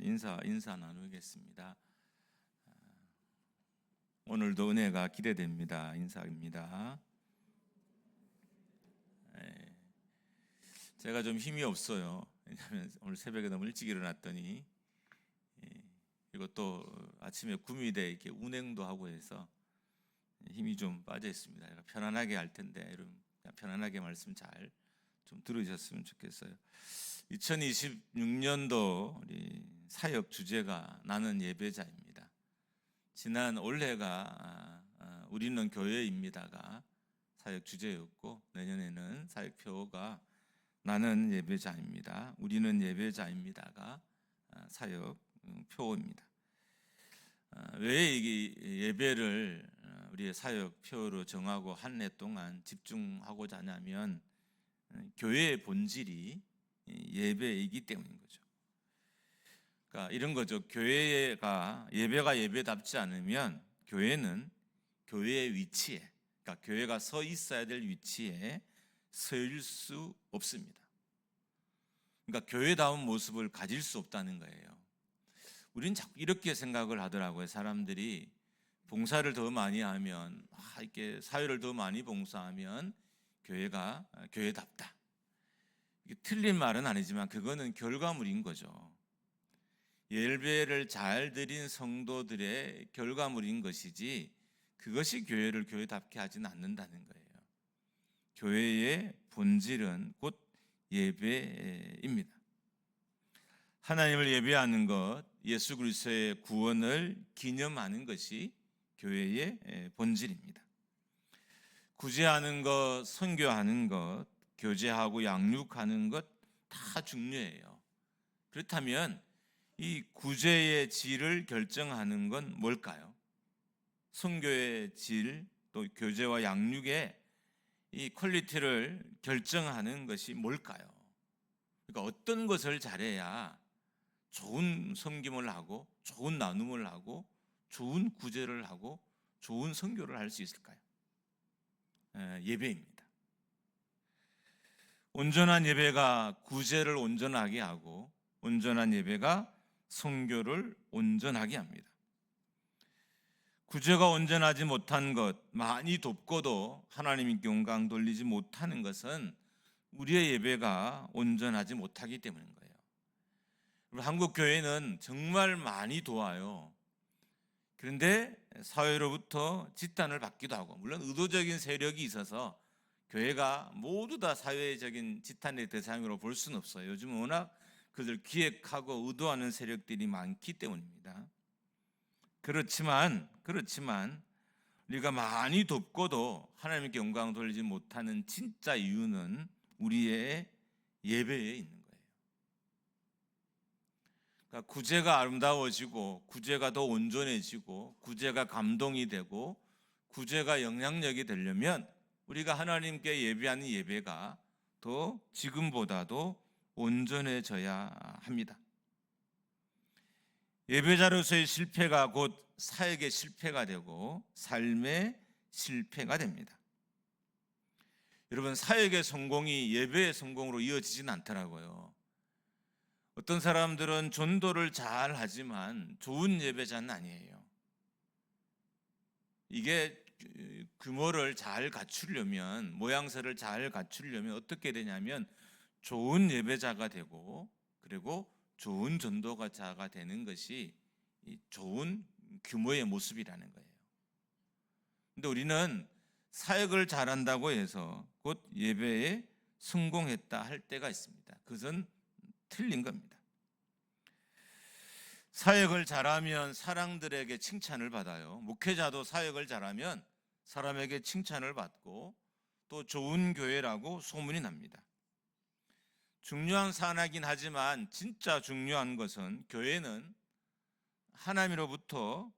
인사 나누겠습니다. 오늘도 은혜가 기대됩니다. 인사입니다. 제가 좀 힘이 없어요. 왜냐하면 오늘 새벽에 너무 일찍 일어났더니, 그리고 또 아침에 구미대 이렇게 운행도 하고 해서 힘이 좀 빠져 있습니다. 제가 편안하게 할 텐데 여러분 편안하게 말씀 잘 좀 들으셨으면 좋겠어요. 2026년도 우리 사역 주제가 나는 예배자입니다. 지난 올해가 우리는 교회입니다가 사역 주제였고, 내년에는 사역표가 나는 예배자입니다. 우리는 예배자입니다가 사역 표입니다. 왜 이 예배를 우리의 사역표로 정하고 한 해 동안 집중하고자 하냐면, 교회의 본질이 예배이기 때문인 거죠. 그러니까 이런 거죠. 예배가 예배답지 않으면 교회는 교회의 위치에, 그러니까 교회가 서 있어야 될 위치에 서일 수 없습니다. 그러니까 교회다운 모습을 가질 수 없다는 거예요. 우리는 자꾸 이렇게 생각을 하더라고요. 사람들이 봉사를 더 많이 하면, 이렇게 사회를 더 많이 봉사하면 교회가 교회답다. 이게 틀린 말은 아니지만 그거는 결과물인 거죠. 예배를 잘 드린 성도들의 결과물인 것이지, 그것이 교회를 교회답게 하지는 않는다는 거예요. 교회의 본질은 곧 예배입니다. 하나님을 예배하는 것, 예수 그리스도의 구원을 기념하는 것이 교회의 본질입니다. 구제하는 것, 선교하는 것, 교제하고 양육하는 것 다 중요해요. 그렇다면 이 구제의 질을 결정하는 건 뭘까요? 선교의 질, 또 교제와 양육의 이 퀄리티를 결정하는 것이 뭘까요? 그러니까 어떤 것을 잘해야 좋은 섬김을 하고, 좋은 나눔을 하고, 좋은 구제를 하고, 좋은 선교를 할 수 있을까요? 예배입니다. 온전한 예배가 구제를 온전하게 하고, 온전한 예배가 선교를 온전하게 합니다. 구제가 온전하지 못한 것, 많이 돕고도 하나님께 영광 돌리지 못하는 것은 우리의 예배가 온전하지 못하기 때문인 거예요. 한국 교회는 정말 많이 도와요. 그런데 사회로부터 지탄을 받기도 하고, 물론 의도적인 세력이 있어서 교회가 모두 다 사회적인 지탄의 대상으로 볼 수는 없어요. 요즘 워낙 그들 기획하고 의도하는 세력들이 많기 때문입니다. 그렇지만 우리가 많이 돕고도 하나님께 영광 돌리지 못하는 진짜 이유는 우리의 예배에 있는 거예요. 그러니까 구제가 아름다워지고, 구제가 더 온전해지고, 구제가 감동이 되고, 구제가 영향력이 되려면 우리가 하나님께 예배하는 예배가 더 지금보다도 온전해져야 합니다. 예배자로서의 실패가 곧 사역의 실패가 되고 삶의 실패가 됩니다. 여러분, 사역의 성공이 예배의 성공으로 이어지진 않더라고요. 어떤 사람들은 전도를 잘 하지만 좋은 예배자는 아니에요. 이게 규모를 잘 갖추려면, 모양새를 잘 갖추려면 어떻게 되냐면 좋은 예배자가 되고, 그리고 좋은 전도자가 되는 것이 좋은 규모의 모습이라는 거예요. 근데 우리는 사역을 잘한다고 해서 곧 예배에 성공했다 할 때가 있습니다. 그것은 틀린 겁니다. 사역을 잘하면 사람들에게 칭찬을 받아요. 목회자도 사역을 잘하면 사람에게 칭찬을 받고 또 좋은 교회라고 소문이 납니다. 중요한 사안이긴 하지만 진짜 중요한 것은, 교회는 하나님으로부터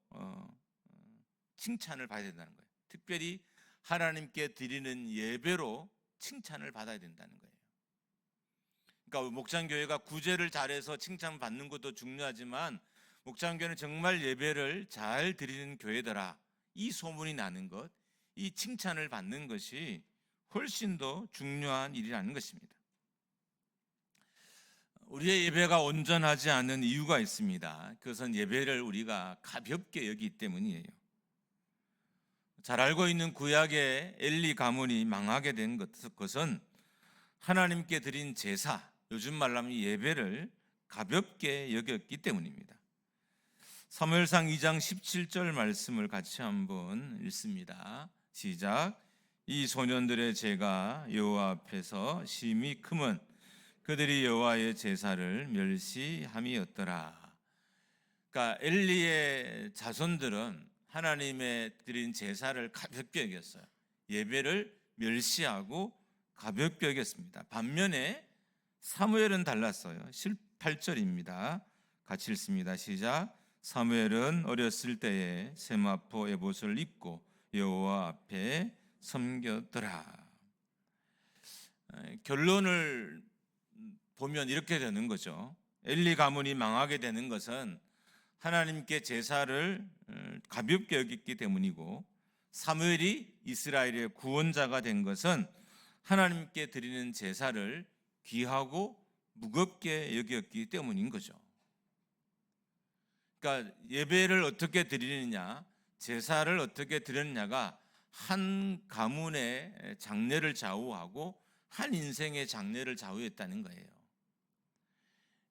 칭찬을 받아야 된다는 거예요. 특별히 하나님께 드리는 예배로 칭찬을 받아야 된다는 거예요. 그러니까 목장교회가 구제를 잘해서 칭찬받는 것도 중요하지만, 목장교회는 정말 예배를 잘 드리는 교회더라, 이 소문이 나는 것, 이 칭찬을 받는 것이 훨씬 더 중요한 일이라는 것입니다. 우리의 예배가 온전하지 않은 이유가 있습니다. 그것은 예배를 우리가 가볍게 여기기 때문이에요. 잘 알고 있는 구약의 엘리 가문이 망하게 된 것은 하나님께 드린 제사, 요즘 말로 하면 예배를 가볍게 여겼기 때문입니다. 사무엘상 2장 17절 말씀을 같이 한번 읽습니다. 시작. 이 소년들의 죄가 여호와 앞에서 심히 크면 그들이 여호와의 제사를 멸시함이었더라. 그러니까 엘리의 자손들은 하나님의 드린 제사를 가볍게 여겼어요. 예배를 멸시하고 가볍게 여겼습니다. 반면에 사무엘은 달랐어요. 18절입니다. 같이 읽습니다. 시작. 사무엘은 어렸을 때에 세마포 에봇을 입고 여호와 앞에 섬겼더라. 결론을 보면 이렇게 되는 거죠. 엘리 가문이 망하게 되는 것은 하나님께 제사를 가볍게 여겼기 때문이고, 사무엘이 이스라엘의 구원자가 된 것은 하나님께 드리는 제사를 귀하고 무겁게 여겼기 때문인 거죠. 그러니까 예배를 어떻게 드리느냐, 제사를 어떻게 드리느냐가 한 가문의 장래를 좌우하고 한 인생의 장래를 좌우했다는 거예요.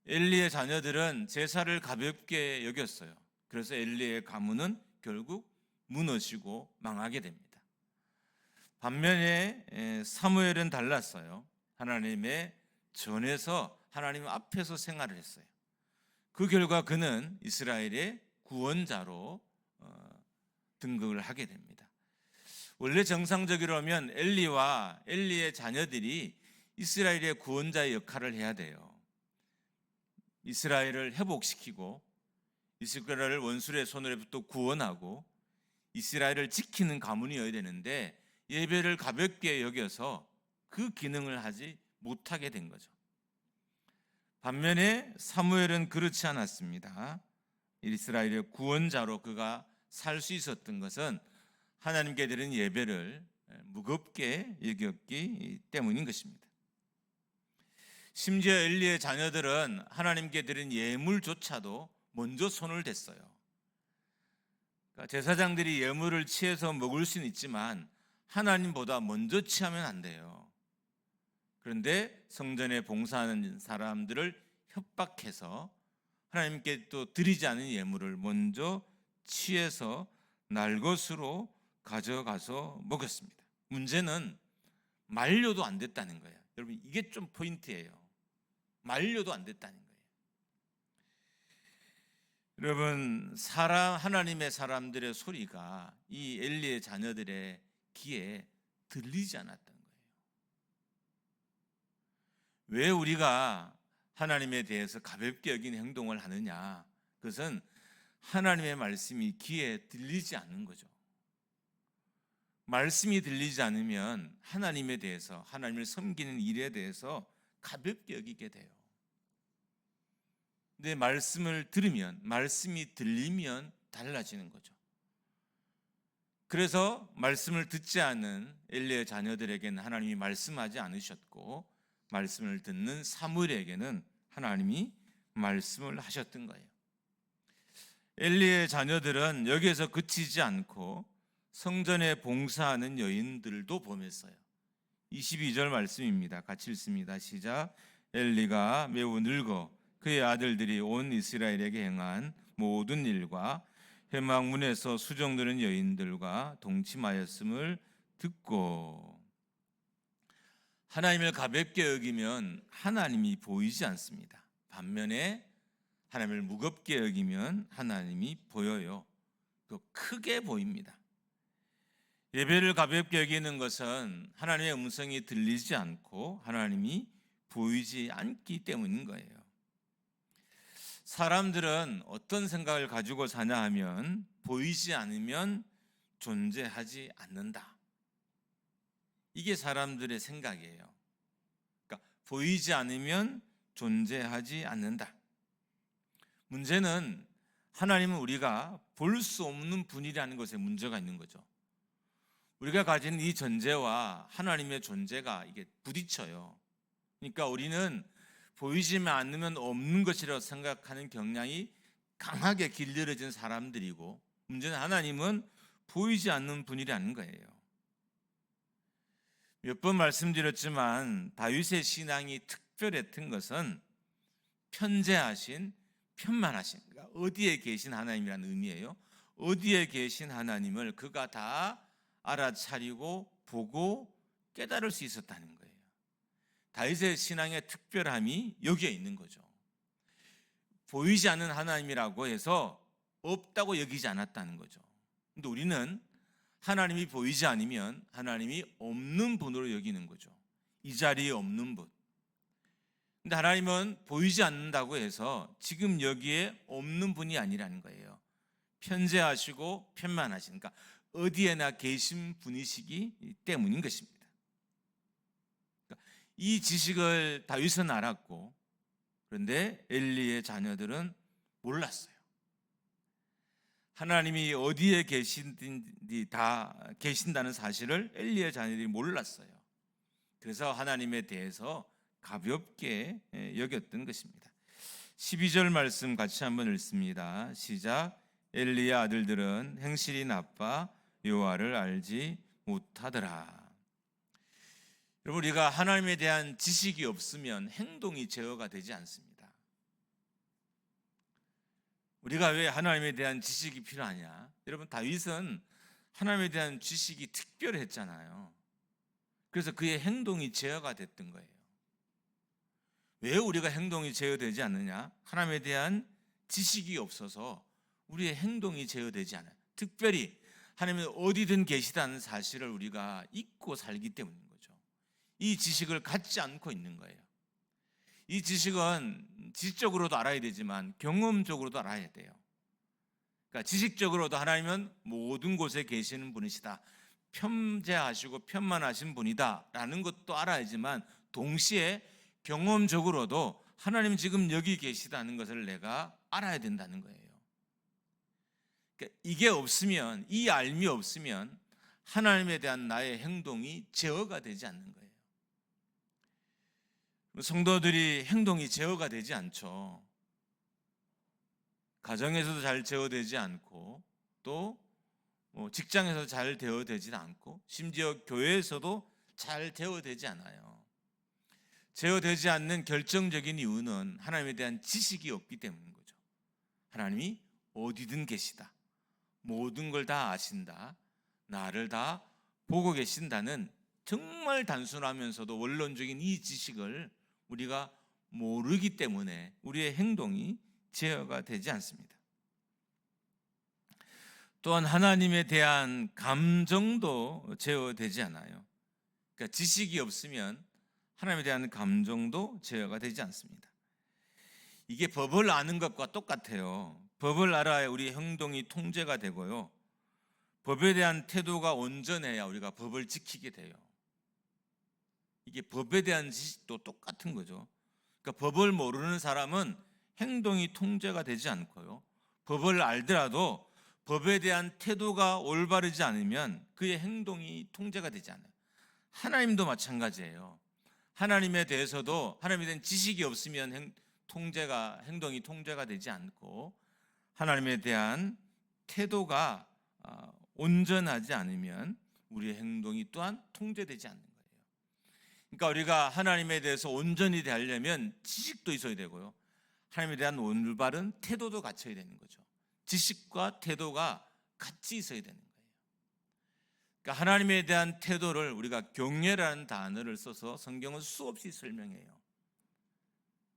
엘리의 자녀들은 제사를 가볍게 여겼어요. 그래서 엘리의 가문은 결국 무너지고 망하게 됩니다. 반면에 사무엘은 달랐어요. 하나님의 전에서 하나님 앞에서 생활을 했어요. 그 결과 그는 이스라엘의 구원자로 등극을 하게 됩니다. 원래 정상적이라면 엘리와 엘리의 자녀들이 이스라엘의 구원자의 역할을 해야 돼요. 이스라엘을 회복시키고 이스라엘을 원수의 손으로부터 구원하고 이스라엘을 지키는 가문이어야 되는데 예배를 가볍게 여겨서 그 기능을 하지 못하게 된 거죠. 반면에 사무엘은 그렇지 않았습니다. 이스라엘의 구원자로 그가 살 수 있었던 것은 하나님께 드린 예배를 무겁게 여겼기 때문인 것입니다. 심지어 엘리의 자녀들은 하나님께 드린 예물조차도 먼저 손을 댔어요. 그러니까 제사장들이 예물을 취해서 먹을 수는 있지만 하나님보다 먼저 취하면 안 돼요. 그런데 성전에 봉사하는 사람들을 협박해서 하나님께 또 드리지 않은 예물을 먼저 취해서 날 것으로 가져가서 먹었습니다. 문제는 만료도 안 됐다는 거예요. 여러분, 이게 좀 포인트예요. 만료도 안 됐다는 거예요. 여러분, 하나님의 사람들의 소리가 이 엘리의 자녀들의 귀에 들리지 않았던 거예요. 왜 우리가 하나님에 대해서 가볍게 여기는 행동을 하느냐? 그것은 하나님의 말씀이 귀에 들리지 않는 거죠. 말씀이 들리지 않으면 하나님에 대해서, 하나님을 섬기는 일에 대해서 가볍게 여기게 돼요. 근데 말씀을 들으면, 말씀이 들리면 달라지는 거죠. 그래서 말씀을 듣지 않은 엘리의 자녀들에게는 하나님이 말씀하지 않으셨고, 말씀을 듣는 사무엘에게는 하나님이 말씀을 하셨던 거예요. 엘리의 자녀들은 여기에서 그치지 않고 성전에 봉사하는 여인들도 보냈어요. 22절 말씀입니다. 같이 읽습니다. 시작. 엘리가 매우 늙어 그의 아들들이 온 이스라엘에게 행한 모든 일과 회막문에서 수종드는 여인들과 동침하였음을 듣고. 하나님을 가볍게 여기면 하나님이 보이지 않습니다. 반면에 하나님을 무겁게 여기면 하나님이 보여요. 또 크게 보입니다. 예배를 가볍게 여기는 것은 하나님의 음성이 들리지 않고 하나님이 보이지 않기 때문인 거예요. 사람들은 어떤 생각을 가지고 사냐 하면 보이지 않으면 존재하지 않는다. 이게 사람들의 생각이에요. 그러니까 보이지 않으면 존재하지 않는다. 문제는 하나님은 우리가 볼 수 없는 분이라는 것에 문제가 있는 거죠. 우리가 가진 이 전제와 하나님의 존재가 이게 부딪혀요. 그러니까 우리는 보이지 않으면 없는 것이라고 생각하는 경향이 강하게 길들여진 사람들이고, 문제는 하나님은 보이지 않는 분이라는 거예요. 몇 번 말씀드렸지만 다윗의 신앙이 특별했던 것은 편재하신, 편만하신, 그러니까 어디에 계신 하나님이라는 의미예요. 어디에 계신 하나님을 그가 다 알아차리고 보고 깨달을 수 있었다는 거예요. 다윗의 신앙의 특별함이 여기에 있는 거죠. 보이지 않는 하나님이라고 해서 없다고 여기지 않았다는 거죠. 근데 우리는 하나님이 보이지 않으면 하나님이 없는 분으로 여기는 거죠. 이 자리에 없는 분. 근데 하나님은 보이지 않는다고 해서 지금 여기에 없는 분이 아니라는 거예요. 편재하시고 편만하신, 그러니까 어디에나 계신 분이시기 때문인 것입니다. 그러니까 이 지식을 다윗은 알았고, 그런데 엘리의 자녀들은 몰랐어요. 하나님이 어디에 계신다는 사실을 엘리의 자녀들이 몰랐어요. 그래서 하나님에 대해서 가볍게 여겼던 것입니다. 12절 말씀 같이 한번 읽습니다. 시작. 엘리의 아들들은 행실이 나빠 여호와를 알지 못하더라. 여러분, 우리가 하나님에 대한 지식이 없으면 행동이 제어가 되지 않습니다. 우리가 왜 하나님에 대한 지식이 필요하냐? 여러분, 다윗은 하나님에 대한 지식이 특별했잖아요. 그래서 그의 행동이 제어가 됐던 거예요. 왜 우리가 행동이 제어되지 않느냐? 하나님에 대한 지식이 없어서 우리의 행동이 제어되지 않아요. 특별히 하나님은 어디든 계시다는 사실을 우리가 잊고 살기 때문인 거죠. 이 지식을 갖지 않고 있는 거예요. 이 지식은 지식적으로도 알아야 되지만 경험적으로도 알아야 돼요. 그러니까 지식적으로도 하나님은 모든 곳에 계시는 분이시다, 편재하시고 편만하신 분이다 라는 것도 알아야지만, 동시에 경험적으로도 하나님 지금 여기 계시다는 것을 내가 알아야 된다는 거예요. 그러니까 이게 없으면, 이 알미 없으면 하나님에 대한 나의 행동이 제어가 되지 않는 거예요. 성도들이 행동이 제어가 되지 않죠. 가정에서도 잘 제어되지 않고, 또 직장에서 잘 대어되지 않고, 심지어 교회에서도 잘 대어되지 않아요. 제어되지 않는 결정적인 이유는 하나님에 대한 지식이 없기 때문인 거죠. 하나님이 어디든 계시다, 모든 걸 다 아신다, 나를 다 보고 계신다는 정말 단순하면서도 원론적인 이 지식을 우리가 모르기 때문에 우리의 행동이 제어가 되지 않습니다. 또한 하나님에 대한 감정도 제어되지 않아요. 그러니까 지식이 없으면 하나님에 대한 감정도 제어가 되지 않습니다. 이게 법을 아는 것과 똑같아요. 법을 알아야 우리 행동이 통제가 되고요, 법에 대한 태도가 온전해야 우리가 법을 지키게 돼요. 이게 법에 대한 지식도 똑같은 거죠. 그러니까 법을 모르는 사람은 행동이 통제가 되지 않고요, 법을 알더라도 법에 대한 태도가 올바르지 않으면 그의 행동이 통제가 되지 않아요. 하나님도 마찬가지예요. 하나님에 대해서도 하나님에 대한 지식이 없으면 행동이 통제가 되지 않고, 하나님에 대한 태도가 온전하지 않으면 우리의 행동이 또한 통제되지 않는 거예요. 그러니까 우리가 하나님에 대해서 온전히 대하려면 지식도 있어야 되고요, 하나님에 대한 올바른 태도도 갖춰야 되는 거죠. 지식과 태도가 같이 있어야 되는 거예요. 그러니까 하나님에 대한 태도를 우리가 경외라는 단어를 써서 성경은 수없이 설명해요.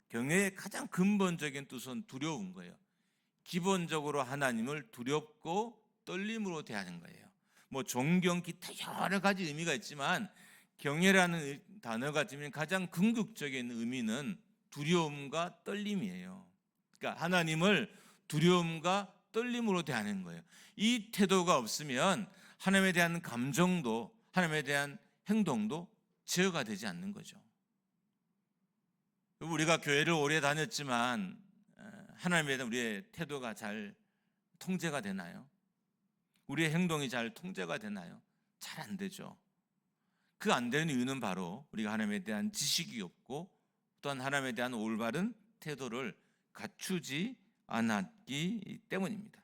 경외의 가장 근본적인 뜻은 두려운 거예요. 기본적으로 하나님을 두렵고 떨림으로 대하는 거예요. 존경, 기타 여러 가지 의미가 있지만 경외라는 단어가 지닌 가장 궁극적인 의미는 두려움과 떨림이에요. 그러니까 하나님을 두려움과 떨림으로 대하는 거예요. 이 태도가 없으면 하나님에 대한 감정도, 하나님에 대한 행동도 제어가 되지 않는 거죠. 우리가 교회를 오래 다녔지만 하나님에 대한 우리의 태도가 잘 통제가 되나요? 우리의 행동이 잘 통제가 되나요? 잘 안 되죠. 그 안 되는 이유는 바로 우리가 하나님에 대한 지식이 없고 또한 하나님에 대한 올바른 태도를 갖추지 않았기 때문입니다.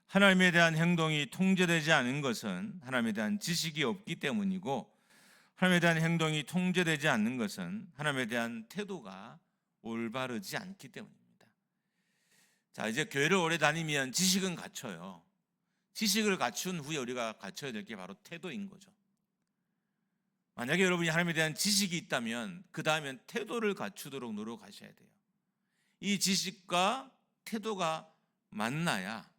하나님에 대한 행동이 통제되지 않은 것은 하나님에 대한 지식이 없기 때문이고, 하나님에 대한 행동이 통제되지 않는 것은 하나님에 대한 태도가 올바르지 않기 때문입니다. 자, 이제 교회를 오래 다니면 지식은 갖춰요. 지식을 갖춘 후에 우리가 갖춰야 될 게 바로 태도인 거죠. 만약에 여러분이 하나님에 대한 지식이 있다면 그 다음엔 태도를 갖추도록 노력하셔야 돼요. 이 지식과 태도가 만나야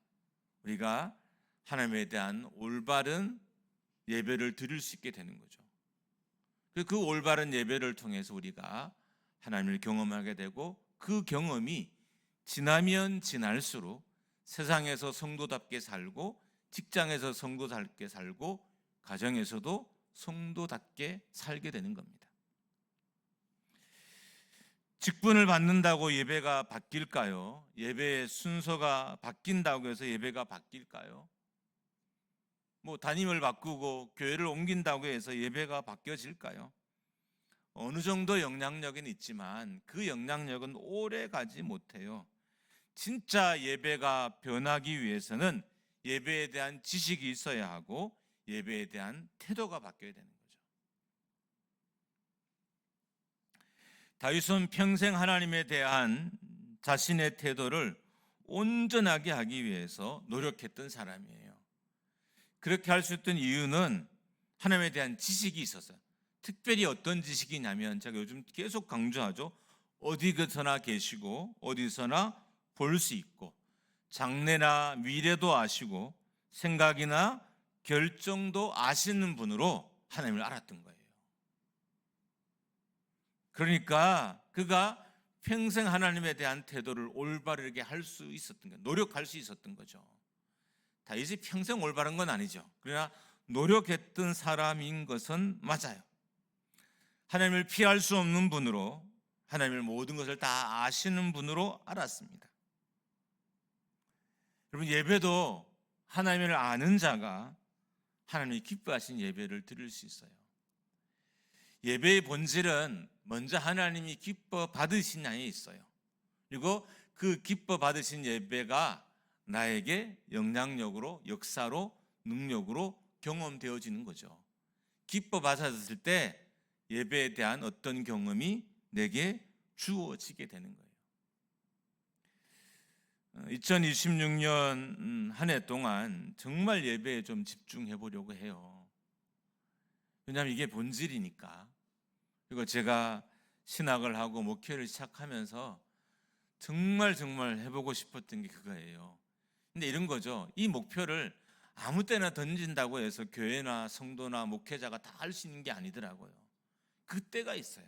우리가 하나님에 대한 올바른 예배를 드릴 수 있게 되는 거죠. 그 올바른 예배를 통해서 우리가 하나님을 경험하게 되고, 그 경험이 지나면 지날수록 세상에서 성도답게 살고, 직장에서 성도답게 살고, 가정에서도 성도답게 살게 되는 겁니다. 직분을 받는다고 예배가 바뀔까요? 예배의 순서가 바뀐다고 해서 예배가 바뀔까요? 담임을 바꾸고 교회를 옮긴다고 해서 예배가 바뀌어질까요? 어느 정도 영향력은 있지만 그 영향력은 오래 가지 못해요. 진짜 예배가 변하기 위해서는 예배에 대한 지식이 있어야 하고 예배에 대한 태도가 바뀌어야 되는 거죠. 다윗은 평생 하나님에 대한 자신의 태도를 온전하게 하기 위해서 노력했던 사람이에요. 그렇게 할 수 있던 이유는 하나님에 대한 지식이 있었어요. 특별히 어떤 지식이냐면, 제가 요즘 계속 강조하죠. 어디서나 계시고 어디서나 볼 수 있고 장래나 미래도 아시고 생각이나 결정도 아시는 분으로 하나님을 알았던 거예요. 그러니까 그가 평생 하나님에 대한 태도를 올바르게 할 수 있었던 거예요. 노력할 수 있었던 거죠. 다윗이 평생 올바른 건 아니죠. 그러나 노력했던 사람인 것은 맞아요. 하나님을 피할 수 없는 분으로, 하나님을 모든 것을 다 아시는 분으로 알았습니다. 여러분, 예배도 하나님을 아는 자가 하나님이 기뻐하신 예배를 드릴 수 있어요. 예배의 본질은 먼저 하나님이 기뻐 받으시냐에 있어요. 그리고 그 기뻐 받으신 예배가 나에게 영향력으로, 역사로, 능력으로 경험되어지는 거죠. 기뻐 받았을 때 예배에 대한 어떤 경험이 내게 주어지게 되는 거예요. 2026년 한 해 동안 정말 예배에 좀 집중해 보려고 해요. 왜냐하면 이게 본질이니까. 그리고 제가 신학을 하고 목회를 시작하면서 정말 해보고 싶었던 게 그거예요. 근데 이런 거죠. 이 목표를 아무 때나 던진다고 해서 교회나 성도나 목회자가 다 할 수 있는 게 아니더라고요. 그때가 있어요.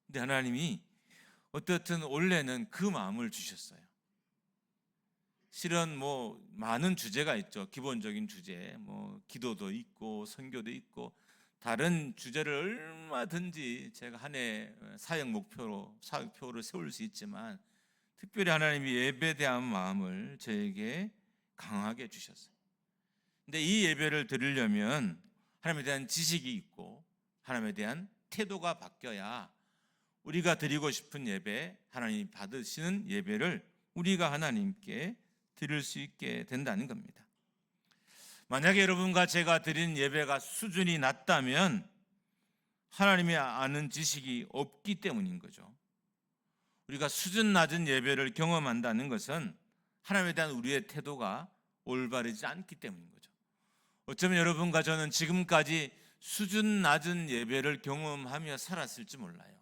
근데 하나님이 어떻든 올해는 그 마음을 주셨어요. 실은 많은 주제가 있죠. 기본적인 주제, 기도도 있고 선교도 있고 다른 주제를 얼마든지 제가 한 해 사역표를 세울 수 있지만, 특별히 하나님이 예배에 대한 마음을 저에게 강하게 주셨어요. 근데 이 예배를 드리려면 하나님에 대한 지식이 있고 하나님에 대한 태도가 바뀌어야 우리가 드리고 싶은 예배, 하나님이 받으시는 예배를 우리가 하나님께 드릴 수 있게 된다는 겁니다. 만약에 여러분과 제가 드린 예배가 수준이 낮다면 하나님이 아는 지식이 없기 때문인 거죠. 우리가 수준 낮은 예배를 경험한다는 것은 하나님에 대한 우리의 태도가 올바르지 않기 때문인 거죠. 어쩌면 여러분과 저는 지금까지 수준 낮은 예배를 경험하며 살았을지 몰라요.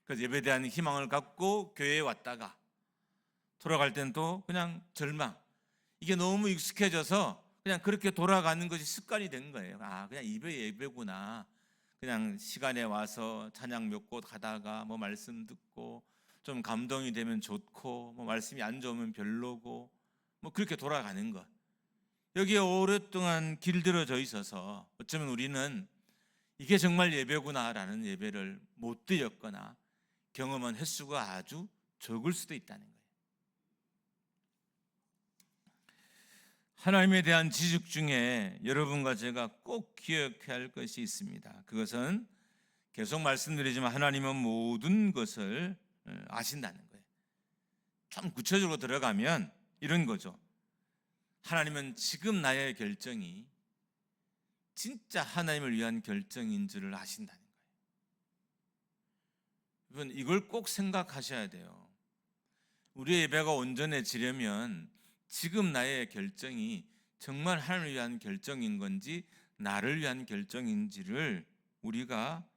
그래서 예배에 대한 희망을 갖고 교회에 왔다가 돌아갈 때는 또 그냥 절망. 이게 너무 익숙해져서 그냥 그렇게 돌아가는 것이 습관이 된 거예요. 그냥 예배구나. 그냥 시간에 와서 찬양 몇 곳 가다가 말씀 듣고 좀 감동이 되면 좋고 말씀이 안 좋으면 별로고 그렇게 돌아가는 것. 여기에 오랫동안 길들여져 있어서 어쩌면 우리는 이게 정말 예배구나라는 예배를 못 드렸거나 경험한 횟수가 아주 적을 수도 있다는 거예요. 하나님에 대한 지식 중에 여러분과 제가 꼭 기억해야 할 것이 있습니다. 그것은 계속 말씀드리지만 하나님은 모든 것을 아신다는 거예요. 좀 구체적으로 들어가면 이런 거죠. 하나님은 지금 나의 결정이 진짜 하나님을 위한 결정인 줄을 아신다는 거예요. 여러분, 이걸 꼭 생각하셔야 돼요. 우리의 예배가 온전해지려면 지금 나의 결정이 정말 하나님을 위한 결정인 건지 나를 위한 결정인지를 우리가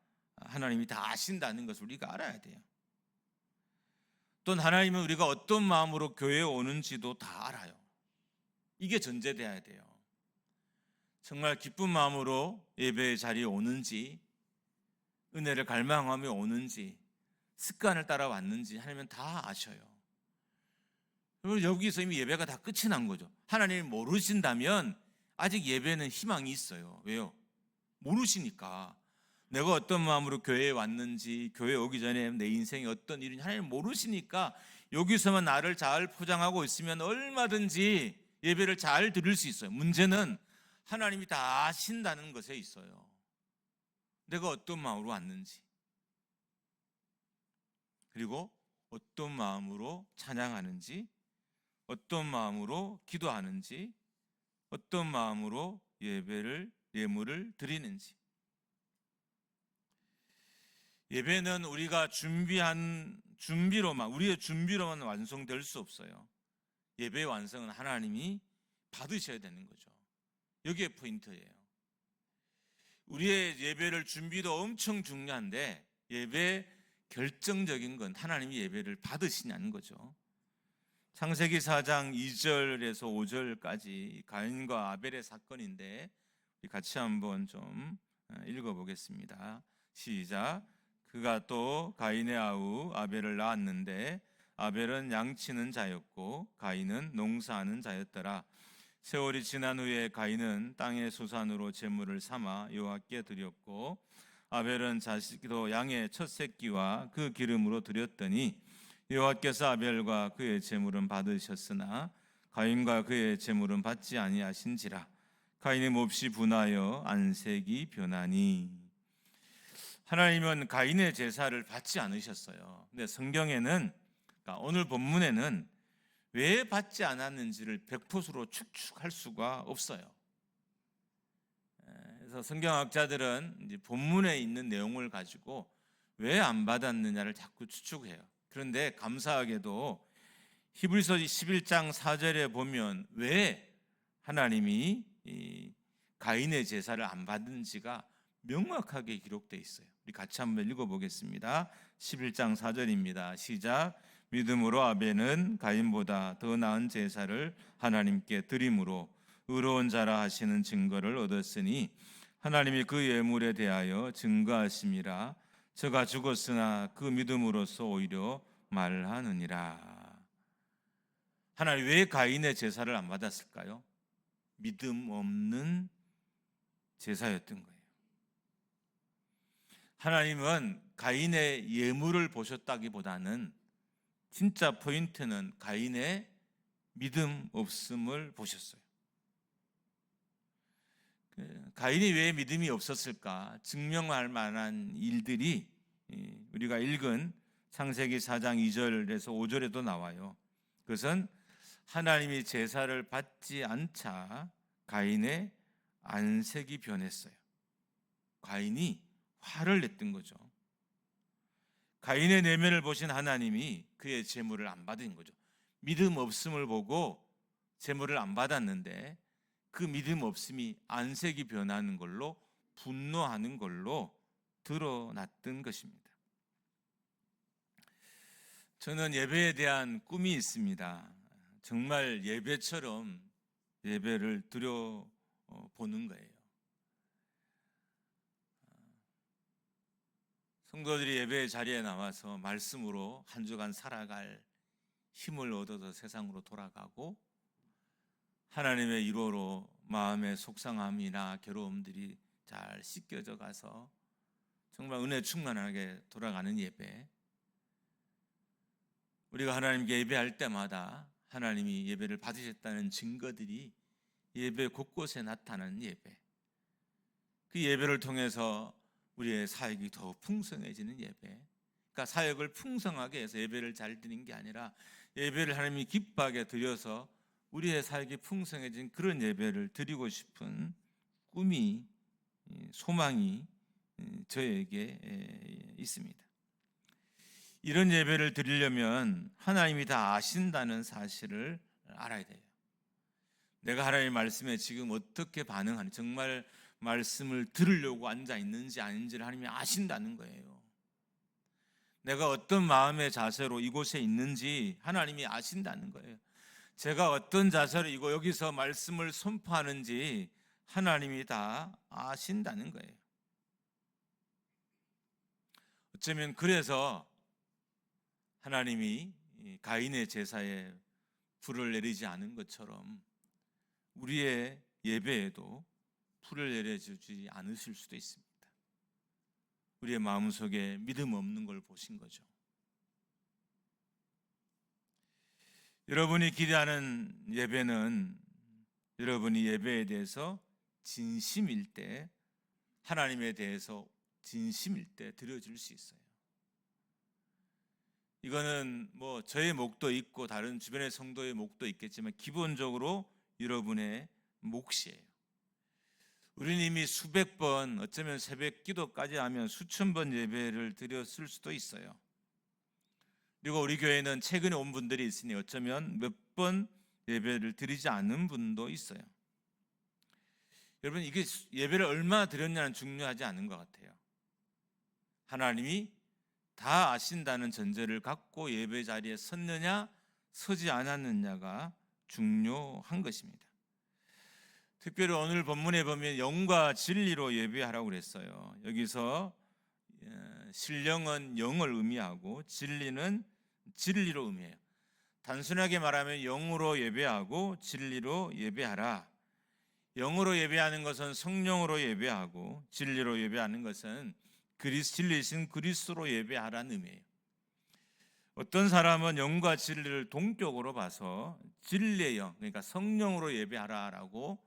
하나님이 다 아신다는 것을 우리가 알아야 돼요. 또 하나님은 우리가 어떤 마음으로 교회에 오는지도 다 알아요. 이게 전제돼야 돼요. 정말 기쁜 마음으로 예배의 자리에 오는지, 은혜를 갈망하며 오는지, 습관을 따라 왔는지 하나님은 다 아셔요. 그리고 여기서 이미 예배가 다 끝이 난 거죠. 하나님이 모르신다면 아직 예배는 희망이 있어요. 왜요? 모르시니까. 내가 어떤 마음으로 교회에 왔는지, 교회에 오기 전에 내 인생이 어떤 일인지 하나님 모르시니까 여기서만 나를 잘 포장하고 있으면 얼마든지 예배를 잘 드릴 수 있어요. 문제는 하나님이 다 아신다는 것에 있어요. 내가 어떤 마음으로 왔는지, 그리고 어떤 마음으로 찬양하는지, 어떤 마음으로 기도하는지, 어떤 마음으로 예물을 드리는지. 예배는 우리가 우리의 준비로만 완성될 수 없어요. 예배의 완성은 하나님이 받으셔야 되는 거죠. 여기에 포인트예요. 우리의 예배를 준비도 엄청 중요한데 예배 결정적인 건 하나님이 예배를 받으시냐는 거죠. 창세기 4장 2절에서 5절까지 가인과 아벨의 사건인데 같이 한번 좀 읽어보겠습니다. 시작. 그가 또 가인의 아우 아벨을 낳았는데 아벨은 양치는 자였고 가인은 농사하는 자였더라. 세월이 지난 후에 가인은 땅의 소산으로 제물을 삼아 여호와께 드렸고 아벨은 자식도 양의 첫 새끼와 그 기름으로 드렸더니 여호와께서 아벨과 그의 제물은 받으셨으나 가인과 그의 제물은 받지 아니하신지라. 가인이 몹시 분하여 안색이 변하니. 하나님은 가인의 제사를 받지 않으셨어요. 근데 성경에는, 그러니까 오늘 본문에는 왜 받지 않았는지를 100%로 축축할 수가 없어요. 그래서 성경학자들은 이제 본문에 있는 내용을 가지고 왜 안 받았느냐를 자꾸 추측해요. 그런데 감사하게도 히브리서 11장 4절에 보면 왜 하나님이 가인의 제사를 안 받은지가 명확하게 기록되어 있어요. 우리 같이 한번 읽어보겠습니다. 11장 4절입니다. 시작. 믿음으로 아벨은 가인보다 더 나은 제사를 하나님께 드림으로 의로운 자라 하시는 증거를 얻었으니 하나님이 그 예물에 대하여 증거하심이라. 저가 죽었으나 그 믿음으로써 오히려 말하느니라. 하나님 왜 가인의 제사를 안 받았을까요? 믿음 없는 제사였던 거예요. 하나님은 가인의 예물을 보셨다기보다는 진짜 포인트는 가인의 믿음 없음을 보셨어요. 가인이 왜 믿음이 없었을까? 증명할 만한 일들이 우리가 읽은 창세기 4장 2절에서 5절에도 나와요. 그것은 하나님이 제사를 받지 않자 가인의 안색이 변했어요. 가인이 화를 냈던 거죠. 가인의 내면을 보신 하나님이 그의 제물을 안 받은 거죠. 믿음 없음을 보고 제물을 안 받았는데 그 믿음 없음이 안색이 변하는 걸로 분노하는 걸로 드러났던 것입니다. 저는 예배에 대한 꿈이 있습니다. 정말 예배처럼 예배를 드려보는 거예요. 성도들이 예배의 자리에 나와서 말씀으로 한 주간 살아갈 힘을 얻어서 세상으로 돌아가고 하나님의 위로로 마음의 속상함이나 괴로움들이 잘 씻겨져 가서 정말 은혜 충만하게 돌아가는 예배. 우리가 하나님께 예배할 때마다 하나님이 예배를 받으셨다는 증거들이 예배 곳곳에 나타나는 예배. 그 예배를 통해서 우리의 사역이 더 풍성해지는 예배. 그러니까 사역을 풍성하게 해서 예배를 잘 드리는 게 아니라 예배를 하나님이 기뻐하게 드려서 우리의 사역이 풍성해진 그런 예배를 드리고 싶은 꿈이, 소망이 저에게 있습니다. 이런 예배를 드리려면 하나님이 다 아신다는 사실을 알아야 돼요. 내가 하나님의 말씀에 지금 어떻게 반응하는지, 정말 말씀을 들으려고 앉아 있는지 아닌지를 하나님이 아신다는 거예요. 내가 어떤 마음의 자세로 이곳에 있는지 하나님이 아신다는 거예요. 제가 어떤 자세로 여기서 말씀을 선포하는지 하나님이 다 아신다는 거예요. 어쩌면 그래서 하나님이 가인의 제사에 불을 내리지 않은 것처럼 우리의 예배에도 불을 내려주지 않으실 수도 있습니다. 우리의 마음속에 믿음 없는 걸 보신 거죠. 여러분이 기대하는 예배는 여러분이 예배에 대해서 진심일 때, 하나님에 대해서 진심일 때 드려질 수 있어요. 이거는 뭐 저의 목도 있고 다른 주변의 성도의 목도 있겠지만 기본적으로 여러분의 몫이에요. 우리는 이미 수백 번, 어쩌면 새벽 기도까지 하면 수천 번 예배를 드렸을 수도 있어요. 그리고 우리 교회는 최근에 온 분들이 있으니 어쩌면 몇 번 예배를 드리지 않은 분도 있어요. 여러분, 이게 예배를 얼마나 드렸냐는 중요하지 않은 것 같아요. 하나님이 다 아신다는 전제를 갖고 예배 자리에 섰느냐 서지 않았느냐가 중요한 것입니다. 특별히 오늘 본문에 보면 영과 진리로 예배하라고 그랬어요. 여기서 신령은 영을 의미하고 진리는 진리로 의미해요. 단순하게 말하면 영으로 예배하고 진리로 예배하라. 영으로 예배하는 것은 성령으로 예배하고 진리로 예배하는 것은 진리이신 그리스도로 예배하라는 의미예요. 어떤 사람은 영과 진리를 동격으로 봐서 진리의 영, 그러니까 성령으로 예배하라라고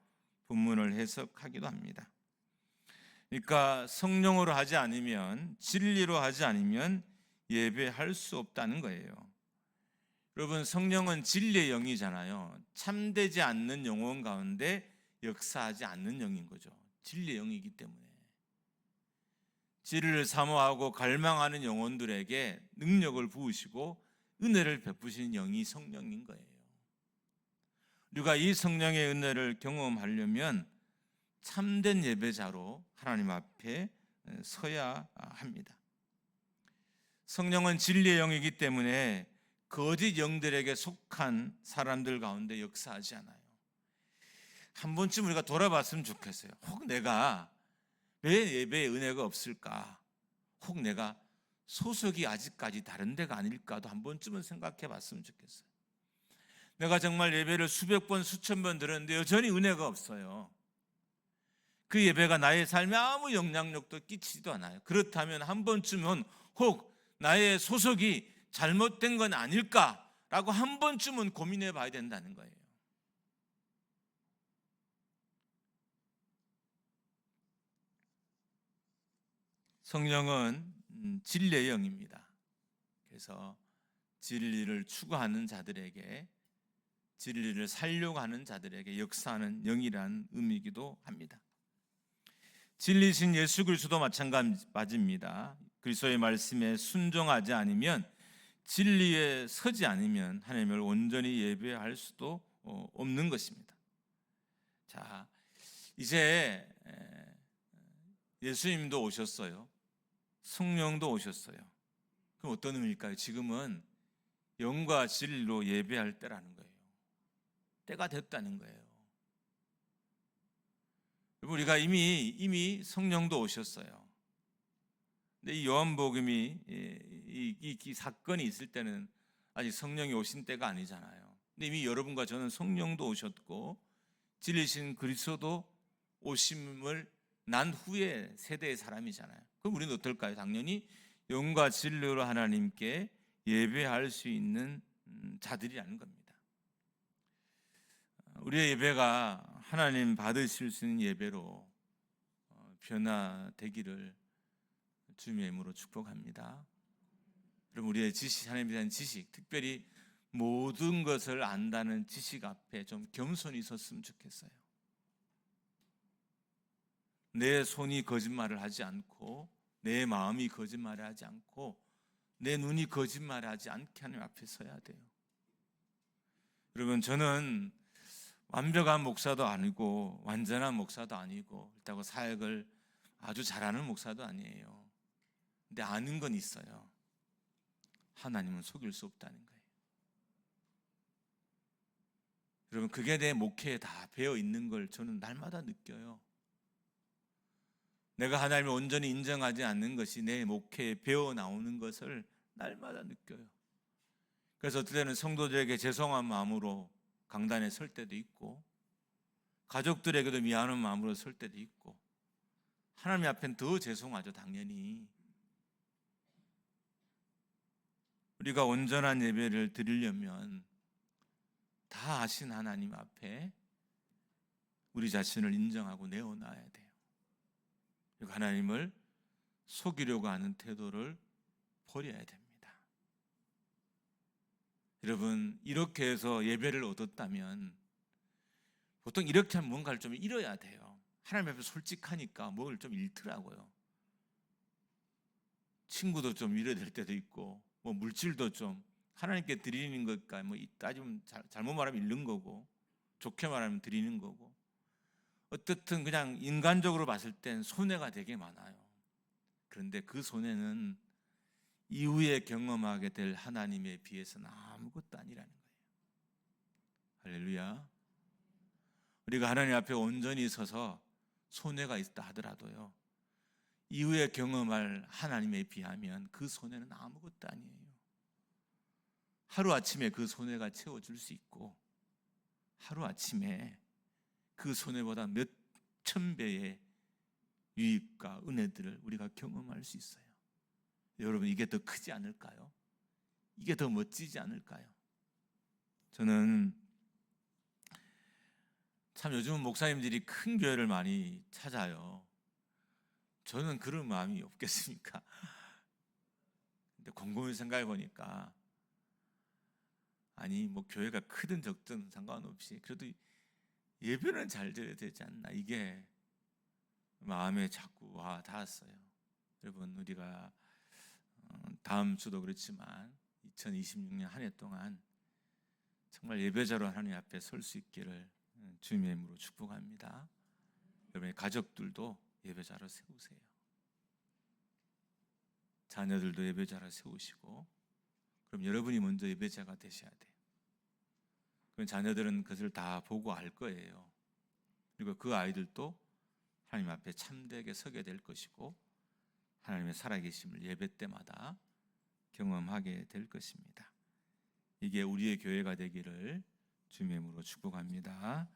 본문을 해석하기도 합니다. 그러니까 성령으로 하지 않으면, 진리로 하지 않으면 예배할 수 없다는 거예요. 여러분, 성령은 진리의 영이잖아요. 참되지 않는 영혼 가운데 역사하지 않는 영인 거죠. 진리의 영이기 때문에 진리를 사모하고 갈망하는 영혼들에게 능력을 부으시고 은혜를 베푸시는 영이 성령인 거예요. 우리가 이 성령의 은혜를 경험하려면 참된 예배자로 하나님 앞에 서야 합니다. 성령은 진리의 영이기 때문에 거짓 영들에게 속한 사람들 가운데 역사하지 않아요. 한 번쯤 우리가 돌아봤으면 좋겠어요. 혹 내가 왜 예배에 은혜가 없을까? 혹 내가 소속이 아직까지 다른 데가 아닐까도 한 번쯤은 생각해 봤으면 좋겠어요. 내가 정말 예배를 수백 번, 수천 번 들었는데 여전히 은혜가 없어요. 그 예배가 나의 삶에 아무 영향력도 끼치지도 않아요. 그렇다면 한 번쯤은 혹 나의 소속이 잘못된 건 아닐까라고 한 번쯤은 고민해 봐야 된다는 거예요. 성령은 진리의 영입니다. 그래서 진리를 추구하는 자들에게, 진리를 살려고 하는 자들에게 역사하는 영이라는 의미이기도 합니다. 진리신 예수 그리스도도 마찬가지입니다. 그리스도의 말씀에 순종하지 않으면, 진리에 서지 않으면 하나님을 온전히 예배할 수도 없는 것입니다. 자, 이제 예수님도 오셨어요. 성령도 오셨어요. 그럼 어떤 의미일까요? 지금은 영과 진리로 예배할 때라는 거예요. 때가 됐다는 거예요. 우리가 이미 성령도 오셨어요. 근데 이 요한복음이 이 사건이 있을 때는 아직 성령이 오신 때가 아니잖아요. 근데 이미 여러분과 저는 성령도 오셨고 진리신 그리스도도 오심을 난 후에 세대의 사람이잖아요. 그럼 우리는 어떨까요? 당연히 영과 진리로 하나님께 예배할 수 있는 자들이라는 겁니다. 우리의 예배가 하나님 받으실 수 있는 예배로 변화되기를 주님의 이름으로 축복합니다. 여러분, 우리의 지식, 하나님에 대한 지식, 특별히 모든 것을 안다는 지식 앞에 좀 겸손히 있었으면 좋겠어요. 내 손이 거짓말을 하지 않고, 내 마음이 거짓말을 하지 않고, 내 눈이 거짓말을 하지 않게 하나님 앞에 서야 돼요. 여러분, 저는 완벽한 목사도 아니고 완전한 목사도 아니고 그렇다고 사역을 아주 잘하는 목사도 아니에요. 근데 아는 건 있어요. 하나님은 속일 수 없다는 거예요. 여러분, 그게 내 목회에 다 배어 있는 걸 저는 날마다 느껴요. 내가 하나님을 온전히 인정하지 않는 것이 내 목회에 배어 나오는 것을 날마다 느껴요. 그래서 어떨 때는 성도들에게 죄송한 마음으로 강단에 설 때도 있고, 가족들에게도 미안한 마음으로 설 때도 있고, 하나님 앞엔 더 죄송하죠, 당연히. 우리가 온전한 예배를 드리려면 다 아신 하나님 앞에 우리 자신을 인정하고 내어놔야 돼요. 그리고 하나님을 속이려고 하는 태도를 버려야 됩니다. 여러분, 이렇게 해서 예배를 얻었다면 보통 이렇게 하면 뭔가를 좀 잃어야 돼요. 하나님 앞에 솔직하니까 뭘 좀 잃더라고요. 친구도 좀 잃어야 될 때도 있고, 뭐 물질도 좀 하나님께 드리는 것까 뭐 따지면 잘못 말하면 잃는 거고, 좋게 말하면 드리는 거고, 어떻든 그냥 인간적으로 봤을 땐 손해가 되게 많아요. 그런데 그 손해는 이후에 경험하게 될 하나님에 비해서는 아무것도 아니라는 거예요. 할렐루야. 우리가 하나님 앞에 온전히 서서 손해가 있다 하더라도요, 이후에 경험할 하나님에 비하면 그 손해는 아무것도 아니에요. 하루아침에 그 손해가 채워줄 수 있고, 하루아침에 그 손해보다 몇 천 배의 유익과 은혜들을 우리가 경험할 수 있어요. 여러분, 이게 더 크지 않을까요? 이게 더 멋지지 않을까요? 저는 참 요즘은 목사님들이 큰 교회를 많이 찾아요. 저는 그런 마음이 없겠습니까? 근데 곰곰이 생각해 보니까, 아니 뭐 교회가 크든 적든 상관없이 그래도 예배는 잘 드려야 되지 않나, 이게 마음에 자꾸 와 닿았어요. 여러분, 우리가 다음 주도 그렇지만 2026년 한 해 동안 정말 예배자로 하나님 앞에 설 수 있기를 주님의 이름으로 축복합니다. 여러분의 가족들도 예배자로 세우세요. 자녀들도 예배자로 세우시고, 그럼 여러분이 먼저 예배자가 되셔야 돼요. 그럼 자녀들은 그것을 다 보고 알 거예요. 그리고 그 아이들도 하나님 앞에 참되게 서게 될 것이고, 하나님의 살아계심을 예배 때마다 경험하게 될 것입니다. 이게 우리의 교회가 되기를 주님의 이름으로 축복합니다.